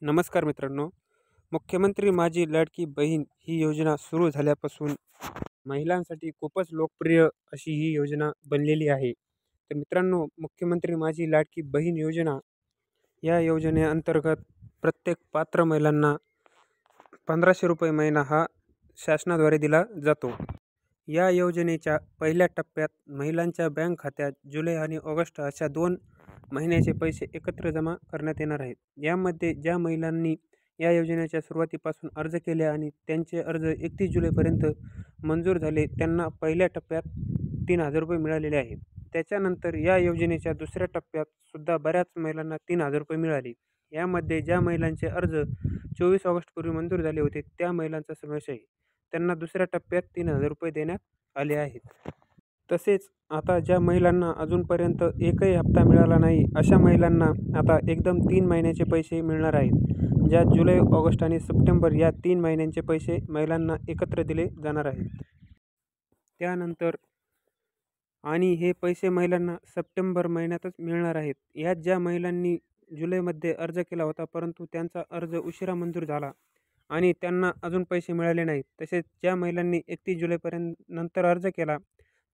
नमस्कार मित्रांनो. मुख्यमंत्री माझी लाडकी बहीण ही योजना सुरू झाल्यापासून महिलांसाठी खूपच लोकप्रिय अशी ही योजना बनलेली आहे. तर मित्रांनो, मुख्यमंत्री माझी लाडकी बहीण योजना या योजनेअंतर्गत प्रत्येक पात्र महिलांना ₹1500 महिना हा शासनाद्वारे दिला जातो. या योजनेच्या पहिल्या टप्प्यात महिलांच्या बँक खात्यात जुलै आणि ऑगस्ट अशा 2 महिन्याचे पैसे एकत्र जमा करण्यात येणार आहेत. यामध्ये ज्या महिलांनी या योजनेच्या सुरुवातीपासून अर्ज केले आणि त्यांचे अर्ज 31 जुलैपर्यंत मंजूर झाले, त्यांना पहिल्या टप्प्यात ₹3000 मिळालेले आहेत. त्याच्यानंतर या योजनेच्या दुसऱ्या टप्प्यात सुद्धा बऱ्याच महिलांना ₹3000 मिळाले. यामध्ये ज्या महिलांचे अर्ज 24 ऑगस्टपूर्वी मंजूर झाले होते, त्या महिलांचा समावेश आहे. त्यांना दुसऱ्या टप्प्यात ₹3000 देण्यात आले आहेत. तसेच आता ज्या महिलांना अजूनपर्यंत एकही हप्ता मिळाला नाही, अशा महिलांना आता एकदम 3 महिन्याचे पैसे मिळणार आहेत. ज्यात जुलै, ऑगस्ट आणि सप्टेंबर या 3 महिन्यांचे पैसे महिलांना एकत्र दिले जाणार आहेत. त्यानंतर आणि हे पैसे महिलांना सप्टेंबर महिन्यातच मिळणार आहेत. यात ज्या महिलांनी जुलैमध्ये अर्ज केला होता, परंतु त्यांचा अर्ज उशिरा मंजूर झाला आणि त्यांना अजून पैसे मिळाले नाहीत, तसेच ज्या महिलांनी 31 जुलैपर्यंत नंतर अर्ज केला,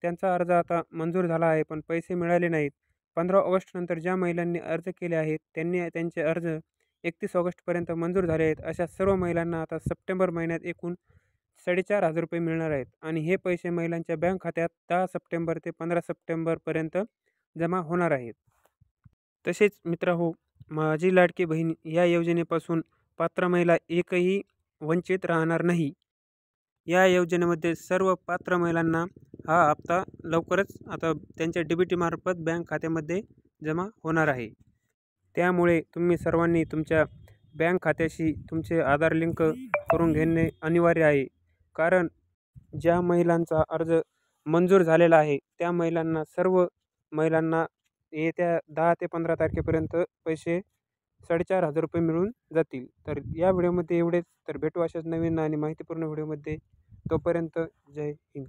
त्यांचा अर्ज आता मंजूर झाला आहे, पण पैसे मिळाले नाहीत. 15 ऑगस्टनंतर ज्या महिलांनी अर्ज केले आहेत, त्यांनी त्यांचे अर्ज 31 ऑगस्टपर्यंत मंजूर झाले आहेत. अशा सर्व महिलांना आता सप्टेंबर महिन्यात एकूण ₹4500 मिळणार आहेत आणि हे पैसे महिलांच्या बँक खात्यात 10 सप्टेंबर ते 15 सप्टेंबरपर्यंत जमा होणार आहेत. तसेच मित्रहो, माझी लाडकी बहीण या योजनेपासून पात्र महिला एकही वंचित राहणार नाही. या योजनेमध्ये सर्व पात्र महिलांना हा हप्ता लवकरच आता त्यांच्या DBTमार्फत बँक खात्यामध्ये जमा होणार आहे. त्यामुळे तुम्ही सर्वांनी तुमच्या बँक खात्याशी तुमचे आधार लिंक करून घेणे अनिवार्य आहे. कारण ज्या महिलांचा अर्ज मंजूर झालेला आहे, त्या सर्व महिलांना येत्या 10 ते 15 तारखेपर्यंत पैसे ₹4500 मिळून जातील. तर या व्हिडिओमध्ये एवढेच. तर भेटू अशाच नवीन आणि माहितीपूर्ण व्हिडिओमध्ये. तोपर्यंत जय हिंद.